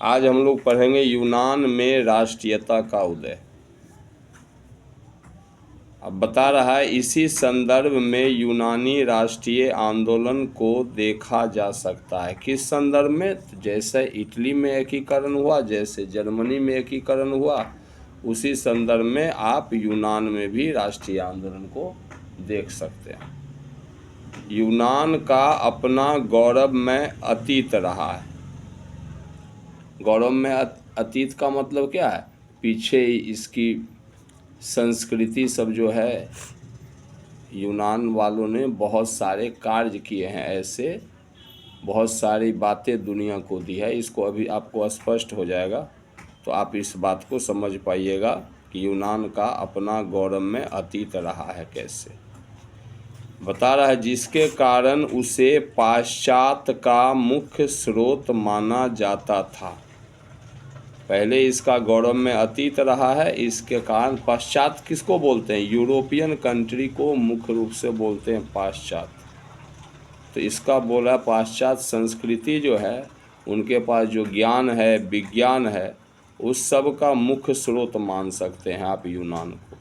आज हम लोग पढ़ेंगे यूनान में राष्ट्रीयता का उदय। अब बता रहा है इसी संदर्भ में यूनानी राष्ट्रीय आंदोलन को देखा जा सकता है। किस संदर्भ में? तो जैसे इटली में एकीकरण हुआ, जैसे जर्मनी में एकीकरण हुआ, उसी संदर्भ में आप यूनान में भी राष्ट्रीय आंदोलन को देख सकते हैं। यूनान का अपना गौरवमय अतीत रहा है। गौरवमय अतीत का मतलब क्या है? पीछे इसकी संस्कृति सब जो है, यूनान वालों ने बहुत सारे कार्य किए हैं, ऐसे बहुत सारी बातें दुनिया को दी है। इसको अभी आपको स्पष्ट हो जाएगा, तो आप इस बात को समझ पाइएगा कि यूनान का अपना गौरवमय अतीत रहा है कैसे। बता रहा है जिसके कारण उसे पाश्चात्य का मुख्य स्रोत माना जाता था। पहले इसका गौरवमय अतीत रहा है, इसके कारण पाश्चात्य किसको बोलते हैं? यूरोपियन कंट्री को मुख्य रूप से बोलते हैं पाश्चात्य। तो इसका बोला पाश्चात्य संस्कृति जो है, उनके पास जो ज्ञान है, विज्ञान है, उस सब का मुख्य स्रोत मान सकते हैं आप यूनान को।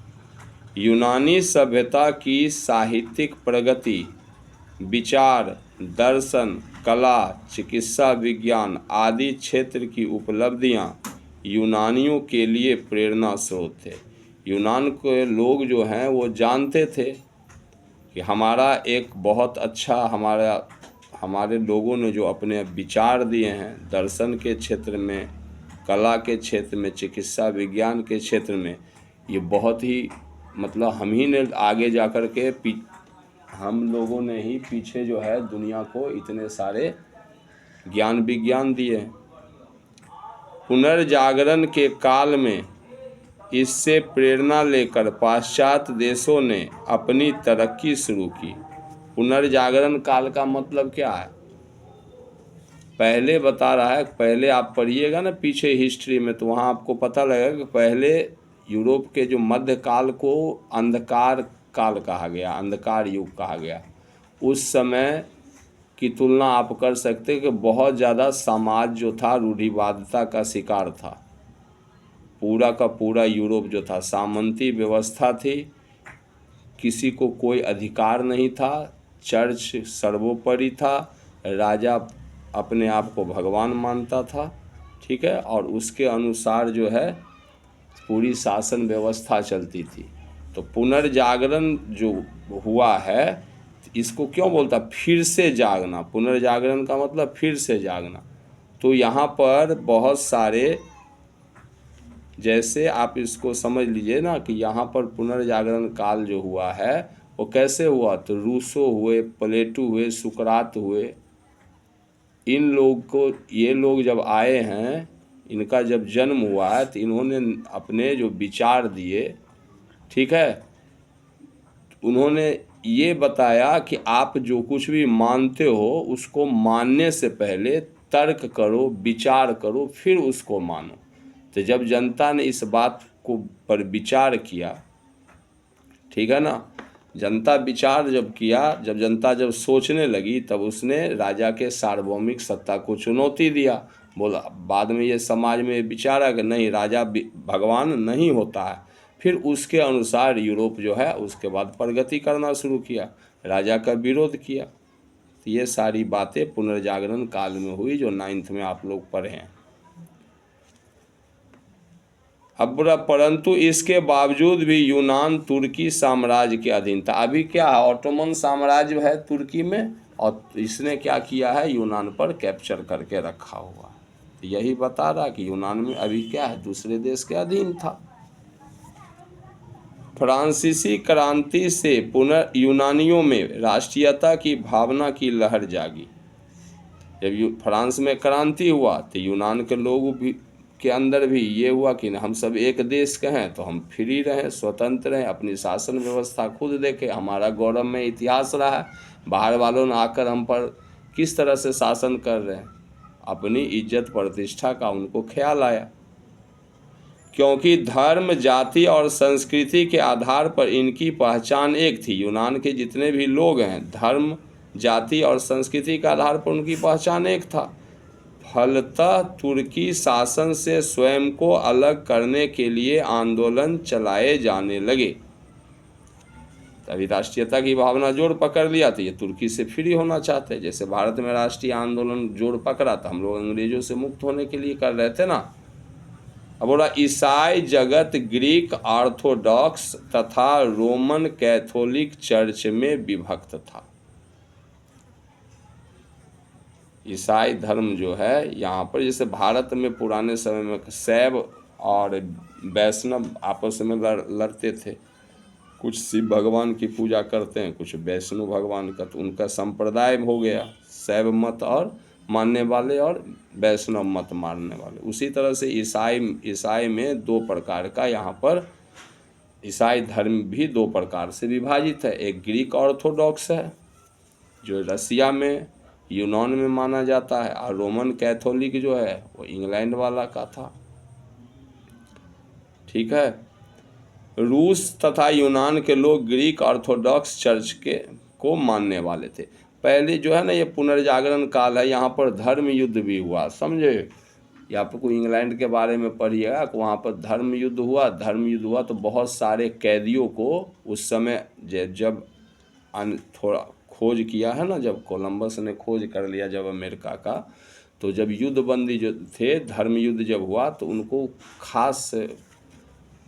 यूनानी सभ्यता की साहित्यिक प्रगति, विचार, दर्शन, कला, चिकित्सा विज्ञान आदि क्षेत्र की उपलब्धियां यूनानियों के लिए प्रेरणा स्रोत थे। यूनान के लोग जो हैं वो जानते थे कि हमारा एक बहुत अच्छा हमारे लोगों ने जो अपने विचार दिए हैं दर्शन के क्षेत्र में, कला के क्षेत्र में, चिकित्सा विज्ञान के क्षेत्र में, ये बहुत ही मतलब हम ही ने आगे जा कर के हम लोगों ने ही पीछे जो है दुनिया को इतने सारे ज्ञान विज्ञान दिए हैं। पुनर्जागरण के काल में इससे प्रेरणा लेकर पाश्चात्य देशों ने अपनी तरक्की शुरू की। पुनर्जागरण काल का मतलब क्या है? पहले बता रहा है, पहले आप पढ़िएगा ना पीछे हिस्ट्री में, तो वहाँ आपको पता लगेगा कि पहले यूरोप के जो मध्यकाल को अंधकार काल कहा गया, अंधकार युग कहा गया। उस समय की तुलना आप कर सकते हैं कि बहुत ज़्यादा समाज जो था रूढ़िवादिता का शिकार था। पूरा का पूरा यूरोप जो था सामंती व्यवस्था थी, किसी को कोई अधिकार नहीं था, चर्च सर्वोपरि था, राजा अपने आप को भगवान मानता था, ठीक है, और उसके अनुसार जो है पूरी शासन व्यवस्था चलती थी। तो पुनर्जागरण जो हुआ है, इसको क्यों बोलता? फिर से जागना। पुनर्जागरण का मतलब फिर से जागना। तो यहाँ पर बहुत सारे, जैसे आप इसको समझ लीजिए ना कि यहाँ पर पुनर्जागरण काल जो हुआ है वो कैसे हुआ? तो रूसो हुए, प्लेटो हुए, सुकरात हुए, इन लोग को, ये लोग जब आए हैं, इनका जब जन्म हुआ है, तो इन्होंने अपने जो विचार दिए, ठीक है, उन्होंने ये बताया कि आप जो कुछ भी मानते हो उसको मानने से पहले तर्क करो, विचार करो, फिर उसको मानो। तो जब जनता ने इस बात को पर विचार किया, ठीक है ना, जनता विचार जब किया, जब जनता जब सोचने लगी, तब उसने राजा के सार्वभौमिक सत्ता को चुनौती दिया। बोला, बाद में ये समाज में विचारा कि नहीं, राजा भगवान नहीं होता है। फिर उसके अनुसार यूरोप जो है उसके बाद प्रगति करना शुरू किया, राजा का विरोध किया। तो ये सारी बातें पुनर्जागरण काल में हुई, जो 9th में आप लोग पढ़े हैं। अब परंतु इसके बावजूद भी यूनान तुर्की साम्राज्य के अधीन था। अभी क्या है, ऑटोमन साम्राज्य है तुर्की में, और इसने क्या किया है, यूनान पर कैप्चर करके रखा हुआ। तो यही बता रहा कि यूनान में अभी क्या है, दूसरे देश के अधीन था। फ्रांसीसी क्रांति से यूनानियों में राष्ट्रीयता की भावना की लहर जागी। जब फ्रांस में क्रांति हुआ तो यूनान के लोग भी के अंदर भी ये हुआ कि हम सब एक देश के हैं, तो हम फ्री रहें, स्वतंत्र रहें, अपनी शासन व्यवस्था खुद देखें। हमारा गौरव में इतिहास रहा है, बाहर वालों ने आकर हम पर किस तरह से शासन कर रहे हैं, अपनी इज्जत प्रतिष्ठा का उनको ख्याल आया। क्योंकि धर्म, जाति और संस्कृति के आधार पर इनकी पहचान एक थी। यूनान के जितने भी लोग हैं, धर्म, जाति और संस्कृति के आधार पर उनकी पहचान एक था। फलतः तुर्की शासन से स्वयं को अलग करने के लिए आंदोलन चलाए जाने लगे। तभी राष्ट्रीयता की भावना जोर पकड़ लिया, तो ये तुर्की से फ्री होना चाहते हैं। जैसे भारत में राष्ट्रीय आंदोलन जोर पकड़ा था, हम लोग अंग्रेजों से मुक्त होने के लिए कर रहे थे ना। अब बोला ईसाई जगत ग्रीक ऑर्थोडॉक्स तथा रोमन कैथोलिक चर्च में विभक्त था। ईसाई धर्म जो है यहाँ पर, जैसे भारत में पुराने समय में शैव और वैष्णव आपस में लड़ते थे। कुछ शिव भगवान की पूजा करते हैं, कुछ वैष्णव भगवान का, तो उनका संप्रदाय हो गया शैव मत और मानने वाले और वैष्णव मत मानने वाले। उसी तरह से ईसाई में दो प्रकार का, यहाँ पर ईसाई धर्म भी दो प्रकार से विभाजित है। एक ग्रीक ऑर्थोडॉक्स है जो रसिया में यूनान में माना जाता है, और रोमन कैथोलिक जो है वो इंग्लैंड वाला का था। ठीक है। रूस तथा यूनान के लोग ग्रीक ऑर्थोडॉक्स चर्च को मानने वाले थे। पहले जो है ना, ये पुनर्जागरण काल है, यहाँ पर धर्म युद्ध भी हुआ, समझे। या आपको कोई इंग्लैंड के बारे में पढ़िएगा कि वहाँ पर धर्म युद्ध हुआ तो बहुत सारे कैदियों को उस समय जब थोड़ा खोज किया है ना, जब कोलंबस ने खोज कर लिया जब अमेरिका का, तो जब युद्धबंदी जो थे, धर्म युद्ध जब हुआ, तो उनको खास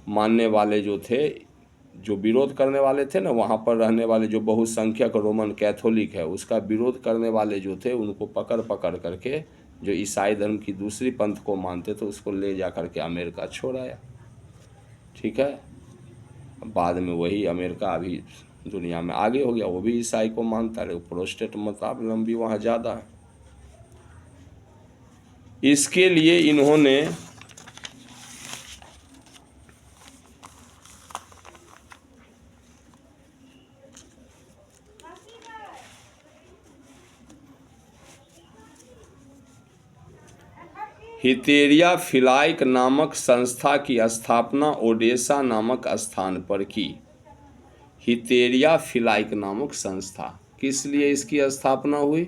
मानने वाले जो थे, जो विरोध करने वाले थे ना, वहाँ पर रहने वाले जो बहुसंख्यक रोमन कैथोलिक है, उसका विरोध करने वाले जो थे, उनको पकड़ करके जो ईसाई धर्म की दूसरी पंथ को मानते थे, उसको ले जा करके अमेरिका छोड़ाया। ठीक है। बाद में वही अमेरिका अभी दुनिया में आगे हो गया, वो भी ईसाई को मानता है, प्रोटेस्टेंट मतावलंबी वहाँ ज़्यादा है। इसके लिए इन्होंने हितेरिया फिलाइक नामक संस्था की स्थापना ओडेसा नामक स्थान पर की। हितेरिया फिलाइक नामक संस्था, किस लिए इसकी स्थापना हुई?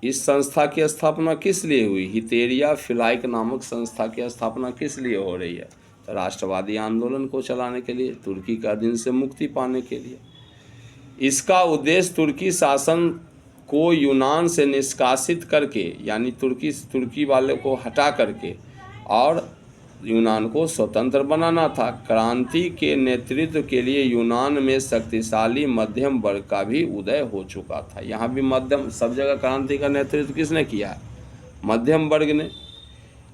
इस संस्था की स्थापना किस लिए हुई? हितेरिया फिलाइक नामक संस्था की स्थापना किस लिए हो रही है? तो राष्ट्रवादी आंदोलन को चलाने के लिए, तुर्की का अधीन से मुक्ति पाने के लिए। इसका उद्देश्य तुर्की शासन को यूनान से निष्कासित करके, यानी तुर्की वाले को हटा करके और यूनान को स्वतंत्र बनाना था। क्रांति के नेतृत्व के लिए यूनान में शक्तिशाली मध्यम वर्ग का भी उदय हो चुका था। यहाँ भी मध्यम, सब जगह क्रांति का नेतृत्व किसने किया है? मध्यम वर्ग ने।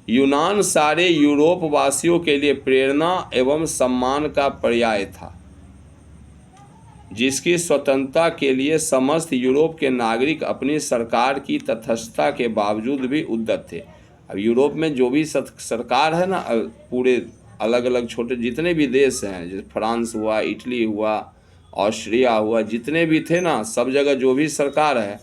यूनान सारे यूरोप वासियों के लिए प्रेरणा एवं सम्मान का पर्याय था, जिसकी स्वतंत्रता के लिए समस्त यूरोप के नागरिक अपनी सरकार की तटस्थता के बावजूद भी उद्यत थे। अब यूरोप में जो भी सरकार है ना, पूरे अलग अलग छोटे जितने भी देश हैं, जैसे फ्रांस हुआ, इटली हुआ, ऑस्ट्रिया हुआ, जितने भी थे ना, सब जगह जो भी सरकार है,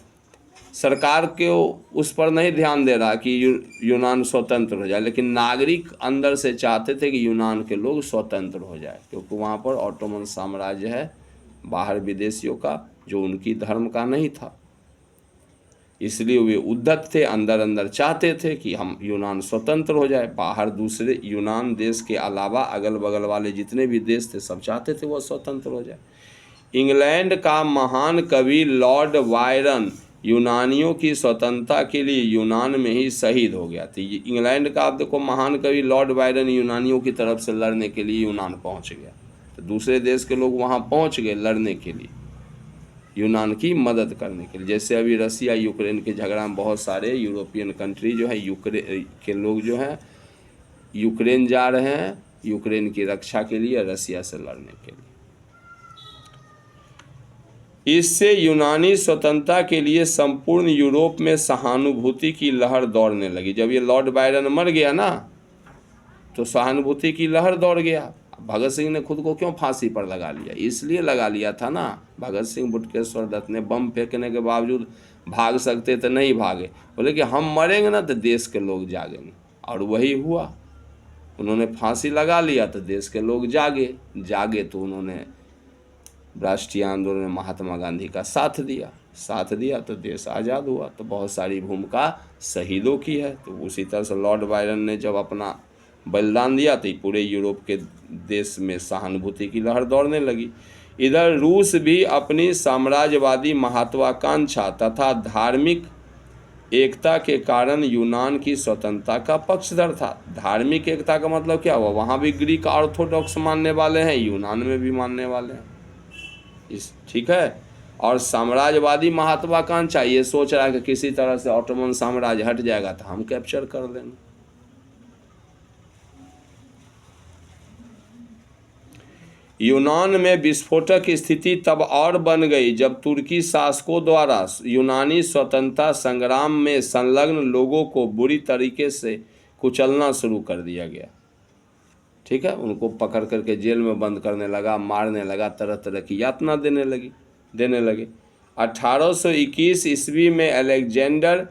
सरकार के उस पर नहीं ध्यान दे रहा कि यूनान स्वतंत्र हो जाए, लेकिन नागरिक अंदर से चाहते थे कि यूनान के लोग स्वतंत्र हो जाए, क्योंकि वहाँ पर ऑटोमन साम्राज्य है बाहर विदेशियों का, जो उनकी धर्म का नहीं था। इसलिए वे उद्यत थे, अंदर अंदर चाहते थे कि हम यूनान स्वतंत्र हो जाए। बाहर दूसरे यूनान देश के अलावा अगल बगल वाले जितने भी देश थे, सब चाहते थे वो स्वतंत्र हो जाए। इंग्लैंड का महान कवि लॉर्ड बायरन यूनानियों की स्वतंत्रता के लिए यूनान में ही शहीद हो गया था। इंग्लैंड का आप देखो, महान कवि लॉर्ड बायरन यूनानियों की तरफ से लड़ने के लिए यूनान पहुंच गया, तो दूसरे देश के लोग वहां पहुंच गए लड़ने के लिए, यूनान की मदद करने के लिए। जैसे अभी रसिया यूक्रेन के झगड़ा में बहुत सारे यूरोपियन कंट्री जो है, यूक्रेन के लोग जो हैं यूक्रेन जा रहे हैं यूक्रेन की रक्षा के लिए, रसिया से लड़ने के लिए। इससे यूनानी स्वतंत्रता के लिए संपूर्ण यूरोप में सहानुभूति की लहर दौड़ने लगी। जब ये लॉर्ड बायरन मर गया ना, तो सहानुभूति की लहर दौड़ गया। भगत सिंह ने खुद को क्यों फांसी पर लगा लिया? इसलिए लगा लिया था ना, भगत सिंह बटुकेश्वर दत्त ने बम फेंकने के बावजूद भाग सकते थे, नहीं भागे। बोले कि हम मरेंगे ना तो देश के लोग जागेंगे, और वही हुआ। उन्होंने फांसी लगा लिया तो देश के लोग जागे तो उन्होंने राष्ट्रीय आंदोलन में महात्मा गांधी का साथ दिया तो देश आज़ाद हुआ। तो बहुत सारी भूमिका शहीदों की है। तो उसी तरह से लॉर्ड बायरन ने जब अपना बलिदान दिया तो पूरे यूरोप के देश में सहानुभूति की लहर दौड़ने लगी। इधर रूस भी अपनी साम्राज्यवादी महत्वाकांक्षा तथा धार्मिक एकता के कारण यूनान की स्वतंत्रता का पक्षधर था। धार्मिक एकता का मतलब क्या हुआ, वहाँ भी ग्रीक ऑर्थोडॉक्स मानने वाले हैं, यूनान में भी मानने वाले हैं इस, ठीक है। और साम्राज्यवादी महत्वाकांक्षा, ये सोच रहा है कि किसी तरह से ऑटोमन साम्राज्य हट जाएगा तो हम कैप्चर कर लेंगे। यूनान में विस्फोटक स्थिति तब और बन गई जब तुर्की शासकों द्वारा यूनानी स्वतंत्रता संग्राम में संलग्न लोगों को बुरी तरीके से कुचलना शुरू कर दिया गया। ठीक है, उनको पकड़ करके जेल में बंद करने लगा, मारने लगा, तरह तरह की यातना देने लगे। 1821 ईस्वी में अलेक्जेंडर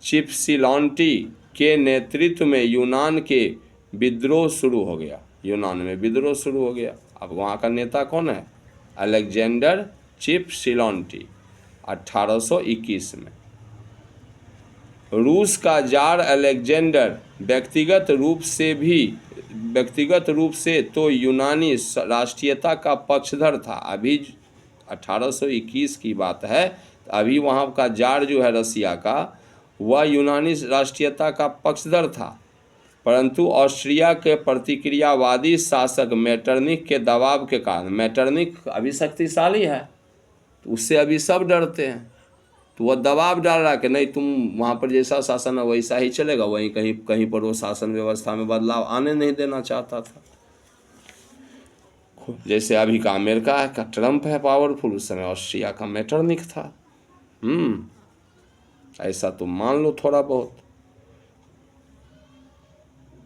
चिपसिलॉन्टी के नेतृत्व में यूनान के विद्रोह शुरू हो गया। यूनान में विद्रोह शुरू हो गया। अब वहाँ का नेता कौन है, अलेक्जेंडर चिपसिलॉन्टी। 1821 में रूस का जार अलेक्जेंडर व्यक्तिगत रूप से तो यूनानी राष्ट्रीयता का पक्षधर था। अभी 1821 की बात है, अभी वहाँ का जार जो है रसिया का, वह यूनानी राष्ट्रीयता का पक्षधर था। परंतु ऑस्ट्रिया के प्रतिक्रियावादी शासक मेटरनिख के दबाव के कारण, मेटरनिख अभी शक्तिशाली है तो उससे अभी सब डरते हैं, तो वह दबाव डाल रहा कि नहीं तुम वहाँ पर जैसा शासन है वैसा ही चलेगा, वहीं कहीं पर वो शासन व्यवस्था में बदलाव आने नहीं देना चाहता था। जैसे अभी का अमेरिका का ट्रंप है पावरफुल, उस समय ऑस्ट्रिया का मेटरनिख था। ऐसा तो मान लो थोड़ा बहुत।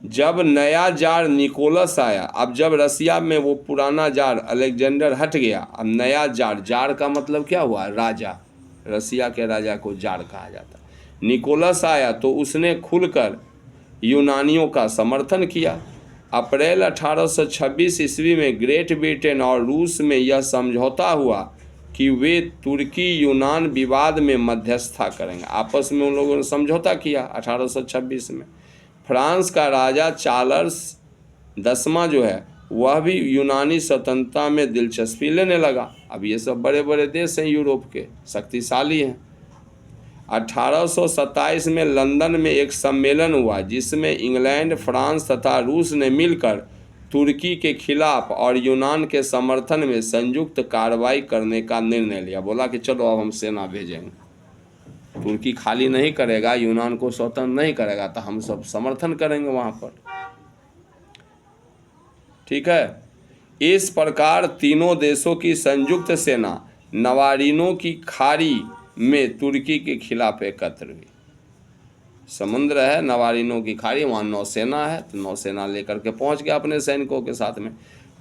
जब नया जार निकोलस आया, अब जब रसिया में वो पुराना जार अलेक्जेंडर हट गया, अब नया जार का मतलब क्या हुआ, राजा, रसिया के राजा को जार कहा जाता। निकोलस आया तो उसने खुलकर यूनानियों का समर्थन किया। अप्रैल 1826 ईस्वी में ग्रेट ब्रिटेन और रूस में यह समझौता हुआ कि वे तुर्की यूनान विवाद में मध्यस्थता करेंगे। आपस में उन लोगों ने समझौता किया 1826 में। फ्रांस का राजा चार्ल्स 10वां जो है वह भी यूनानी स्वतंत्रता में दिलचस्पी लेने लगा। अब ये सब बड़े बड़े देश हैं यूरोप के, शक्तिशाली हैं। 1827 में लंदन में एक सम्मेलन हुआ जिसमें इंग्लैंड, फ्रांस तथा रूस ने मिलकर तुर्की के खिलाफ और यूनान के समर्थन में संयुक्त कार्रवाई करने का निर्णय लिया। बोला कि चलो अब हम सेना भेजेंगे, तुर्की खाली नहीं करेगा, यूनान को स्वतंत्र नहीं करेगा तो हम सब समर्थन करेंगे वहाँ पर। ठीक है, इस प्रकार तीनों देशों की संयुक्त सेना नवारिनो की खाड़ी में तुर्की के खिलाफ एकत्र हुई। समुद्र है नवारिनो की खाड़ी, वहाँ नौसेना है, तो नौसेना लेकर के पहुँच गया अपने सैनिकों के साथ में।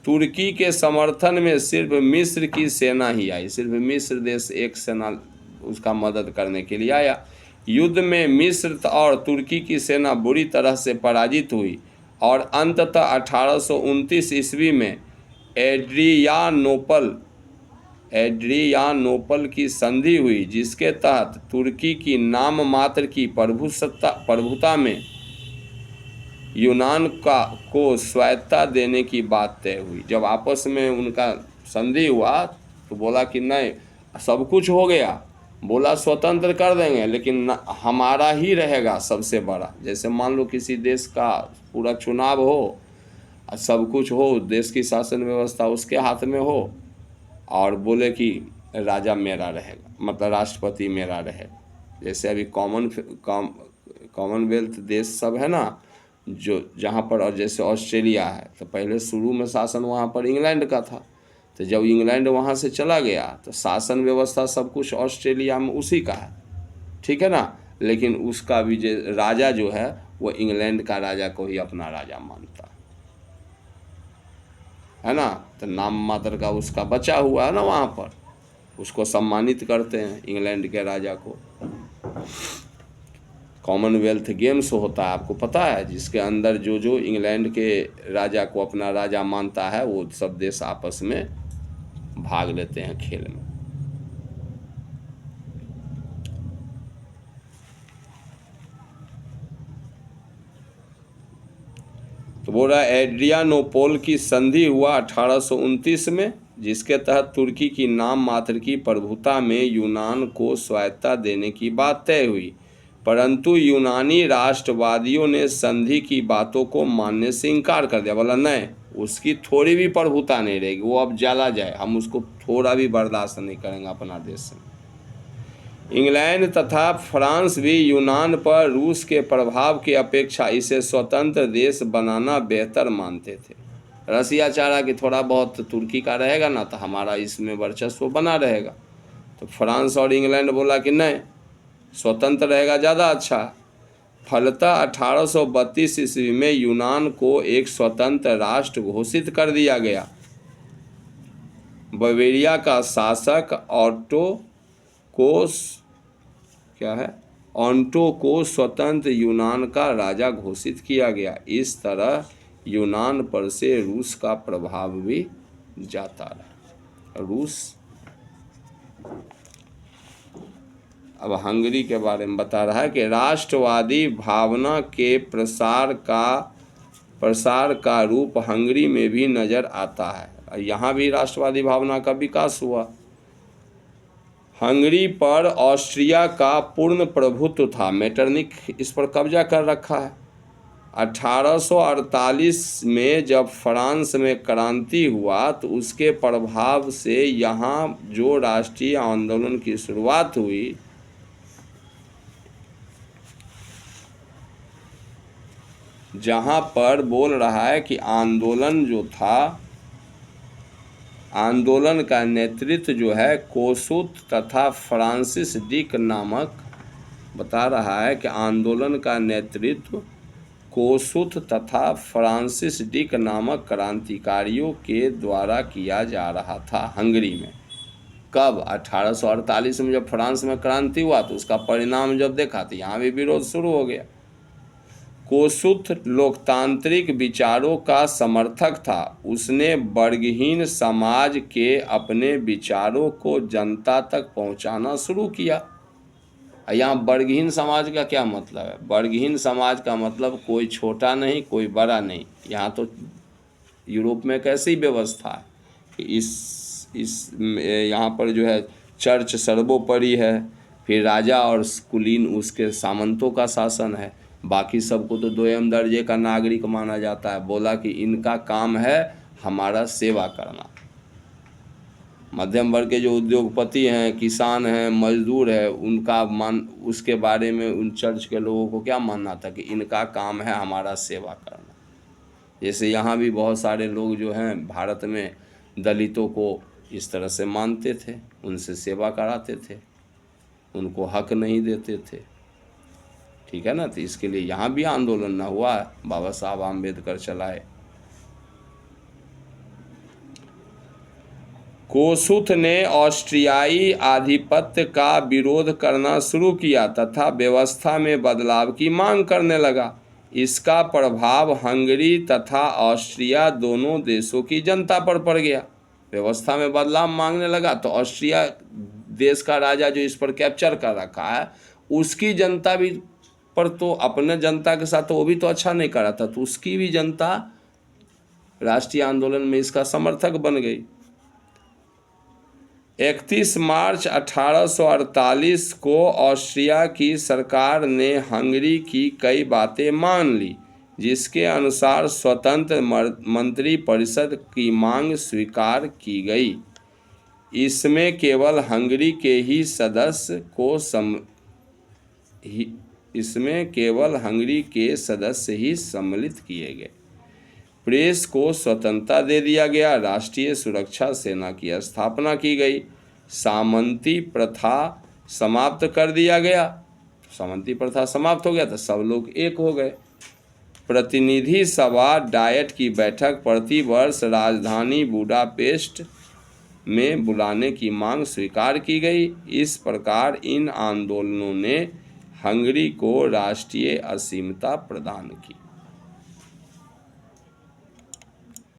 तुर्की के समर्थन में सिर्फ मिस्र की सेना ही आई, सिर्फ मिस्र देश एक सेना उसका मदद करने के लिए आया। युद्ध में मिस्र और तुर्की की सेना बुरी तरह से पराजित हुई और अंततः 1829 ईस्वी में एड्रियानोपल की संधि हुई, जिसके तहत तुर्की की नाम मात्र की प्रभुता में यूनान को स्वायत्तता देने की बात तय हुई। जब आपस में उनका संधि हुआ तो बोला कि नहीं, सब कुछ हो गया, बोला स्वतंत्र कर देंगे लेकिन हमारा ही रहेगा सबसे बड़ा। जैसे मान लो किसी देश का पूरा चुनाव हो, सब कुछ हो, देश की शासन व्यवस्था उसके हाथ में हो, और बोले कि राजा मेरा रहेगा, मतलब राष्ट्रपति मेरा रहेगा। जैसे अभी कॉमनवेल्थ देश सब है ना, जो जहाँ पर, और जैसे ऑस्ट्रेलिया है, तो पहले शुरू में शासन वहाँ पर इंग्लैंड का था, तो जब इंग्लैंड वहाँ से चला गया तो शासन व्यवस्था सब कुछ ऑस्ट्रेलिया में उसी का है। ठीक है ना, लेकिन उसका विजय राजा जो है वो इंग्लैंड का राजा को ही अपना राजा मानता है ना, तो नाम मात्र का उसका बचा हुआ है ना, वहाँ पर उसको सम्मानित करते हैं इंग्लैंड के राजा को। कॉमनवेल्थ गेम्स होता है, आपको पता है, जिसके अंदर जो इंग्लैंड के राजा को अपना राजा मानता है वो सब देश आपस में भाग लेते हैं खेल में। तो बोल रहा है एड्रियानोपोल की संधि हुआ 1829 में, जिसके तहत तुर्की की नाम मात्र की प्रभुता में यूनान को स्वायत्तता देने की बात तय हुई, परंतु यूनानी राष्ट्रवादियों ने संधि की बातों को मानने से इनकार कर दिया। बोला नहीं, उसकी थोड़ी भी प्रभुता नहीं रहेगी, वो अब जला जाए, हम उसको थोड़ा भी बर्दाश्त नहीं करेंगे अपना देश में। इंग्लैंड तथा फ्रांस भी यूनान पर रूस के प्रभाव की अपेक्षा इसे स्वतंत्र देश बनाना बेहतर मानते थे। रसिया चाह रहा कि थोड़ा बहुत तुर्की का रहेगा ना तो हमारा इसमें वर्चस्व बना रहेगा, तो फ्रांस और इंग्लैंड बोला कि नहीं, स्वतंत्र रहेगा ज़्यादा अच्छा। फलतः 1832 ईस्वी में यूनान को एक स्वतंत्र राष्ट्र घोषित कर दिया गया। बवेरिया का शासक ऑन्टो को स्वतंत्र यूनान का राजा घोषित किया गया। इस तरह यूनान पर से रूस का प्रभाव भी जाता रहा। रूस अब हंगरी के बारे में बता रहा है कि राष्ट्रवादी भावना के प्रसार का रूप हंगरी में भी नजर आता है। यहाँ भी राष्ट्रवादी भावना का विकास हुआ। हंगरी पर ऑस्ट्रिया का पूर्ण प्रभुत्व था। मेटरनिख इस पर कब्जा कर रखा है। 1848 में जब फ्रांस में क्रांति हुआ तो उसके प्रभाव से यहाँ जो राष्ट्रीय आंदोलन की शुरुआत हुई, जहाँ पर बोल रहा है कि आंदोलन जो था, आंदोलन का नेतृत्व जो है कोसुत तथा फ्रांसिस डिक नामक, बता रहा है कि आंदोलन का नेतृत्व कोसुत तथा फ्रांसिस डिक नामक क्रांतिकारियों के द्वारा किया जा रहा था हंगरी में। कब? 1848 में जब फ्रांस में क्रांति हुआ तो उसका परिणाम जब देखा तो यहाँ भी विरोध शुरू हो गया। कोसुत लोकतांत्रिक विचारों का समर्थक था। उसने वर्गहीन समाज के अपने विचारों को जनता तक पहुंचाना शुरू किया। यहाँ वर्गहीन समाज का क्या मतलब है? वर्गहीन समाज का मतलब कोई छोटा नहीं, कोई बड़ा नहीं। यहाँ तो यूरोप में कैसी व्यवस्था है कि इस यहाँ पर जो है चर्च सर्वोपरि है, फिर राजा और कुलीन उसके सामंतों का शासन है, बाकी सबको तो दोयम दर्जे का नागरिक माना जाता है। बोला कि इनका काम है हमारा सेवा करना। मध्यम वर्ग के जो उद्योगपति हैं, किसान हैं, मजदूर हैं, उनका उसके बारे में उन चर्च के लोगों को क्या मानना था कि इनका काम है हमारा सेवा करना। जैसे यहाँ भी बहुत सारे लोग जो हैं भारत में दलितों को इस तरह से मानते थे, उनसे सेवा कराते थे, उनको हक नहीं देते थे। ठीक है ना? तो इसके लिए यहाँ भी आंदोलन न हुआ, बाबा साहब आम्बेडकर चलाए। कोसुत ने ऑस्ट्रियाई आधिपत्य का विरोध करना शुरू किया तथा व्यवस्था में बदलाव की मांग करने लगा। इसका प्रभाव हंगरी तथा ऑस्ट्रिया दोनों देशों की जनता पर पड़ गया। व्यवस्था में बदलाव मांगने लगा तो ऑस्ट्रिया देश का राजा जो इस पर कैप्चर कर रखा है, उसकी जनता भी पर तो अपने जनता के साथ तो वो भी तो अच्छा नहीं कर रहा था, तो उसकी भी जनता राष्ट्रीय आंदोलन में इसका समर्थक बन गई। 31 मार्च 1848 को ऑस्ट्रिया की सरकार ने हंगरी की कई बातें मान ली, जिसके अनुसार स्वतंत्र मंत्री परिषद की मांग स्वीकार की गई। इसमें केवल हंगरी के ही सदस्य ही सम्मिलित किए गए। प्रेस को स्वतंत्रता दे दिया गया। राष्ट्रीय सुरक्षा सेना की स्थापना की गई। सामंती प्रथा समाप्त कर दिया गया। सामंती प्रथा समाप्त हो गया तो सब लोग एक हो गए। प्रतिनिधि सभा डायट की बैठक प्रति वर्ष राजधानी बुडापेस्ट में बुलाने की मांग स्वीकार की गई। इस प्रकार इन आंदोलनों ने हंगरी को राष्ट्रीय असीमता प्रदान की।